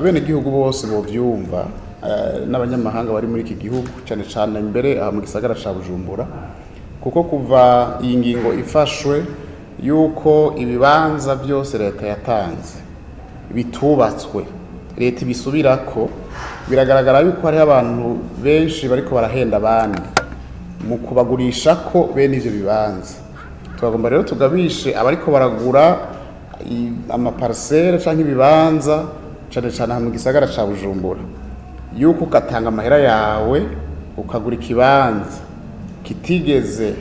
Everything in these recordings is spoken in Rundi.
abenegihugu bose bovyumva n'abanyamahanga bari muri iki gihugu cyane cyane imbere aha mu gisagara ca Bujumbura, kuko kuva iyi ngingo ifashwe yuko ibibanza byose leta yatanze bitubatswe, leta ibisubirako, biragaragara yuko hari abantu benshi bariko barahenda abandi mu kubagurisha ko bene ivyo bibanza. Twagomba rero tugabishe abariko baragura amaparcelle canke ibibanza cyane cyane mu gisagara ca Bujumbura, yuko ugatanga amahera yawe ukagura ikibanza kitigeze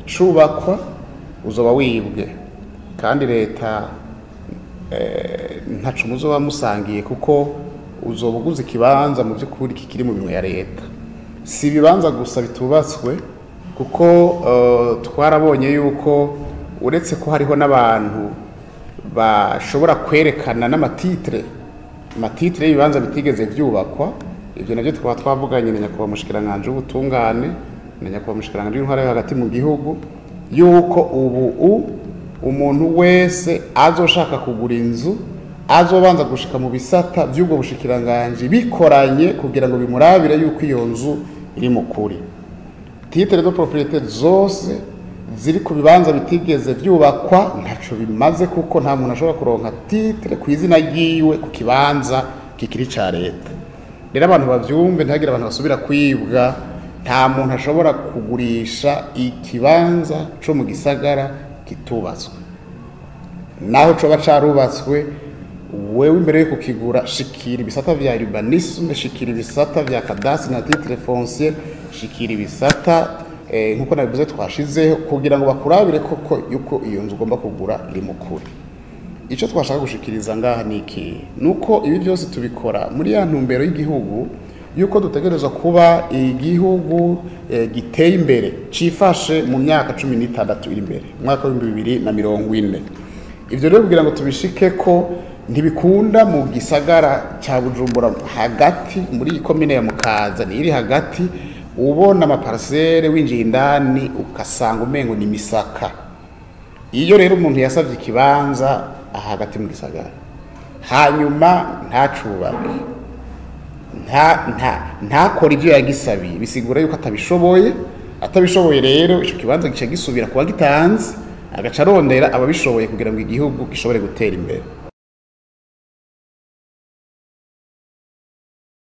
cubakwa uzoba wibwe, kandi leta ntaco muzoba musangiye kuko uzoba uguze ikibanza mu by'ukuri kikiri mu minwe ya leta. Si ibibanza gusa bitubatswe, kuko twarabonye yuko uretse ko hariho n'abantu bashobora kwerekana n'amatitre y'ibibanza bitigeze vyubakwa. Ivyo navyo twaba twavuganye na nyakubahwa mushikiranganje w'ubutungane na nyakubahwa mushikiranganje w'intwara yo hagati mu gihugu, yuko ubu umuntu wese azoshaka kugura inzu azobanza gushika mu bisata vy'ubwo bushikiranganje bikoranye kugira ngo bimurabire yuko iyo nzu iri mu kuri. Titre de propriété zose ziri ku bibanza bitigeze vyubakwa ntaco bimaze, kuko nta muntu ashobora kuronka titre ku izina ryiwe ku kibanza kikiri ca leta. Rero abantu bavyumve, ntagira abantu basubira kwibwa. Nta muntu ashobora kugurisha ikibanza co mu gisagara kitubatswe, naho coba carubatswe. Wewe imbere yo kukigura shikira ibisata vya urbanisme, shikira ibisata vya cadastre na titre foncier, shikira ibisata nkuko nabivuze twashizeho kugira ngo bakurabire koko yuko iyo nzu ugomba kugura iri mu kuri. Ico twashaka gushikiriza ngaha niki nuko ibi byose tubikora muri ya ntumbero y'igihugu yuko dutegerezwa kuba igihugu giteye imbere cifashe mu myaka 16 iri imbere, mwaka wa 2040. Ivyo rero kugira ngo tubishike ko ntibikunda mu gisagara cya Bujumbura hagati muri komine ya Mukaza iri hagati ubona amaparcelle winjiye indani ukasanga umengo ni misaka. Iyo rero umuntu yasavye ikibanza hagati mu gisagara hanyuma ntacubake ntakora ivyo yagisabiye, bisigura yuko atabishoboye rero ico kibanza gice gisubira kuba gitanze, agaca arondera ababishoboye kugira ngo igihugu gishobore gutera imbere.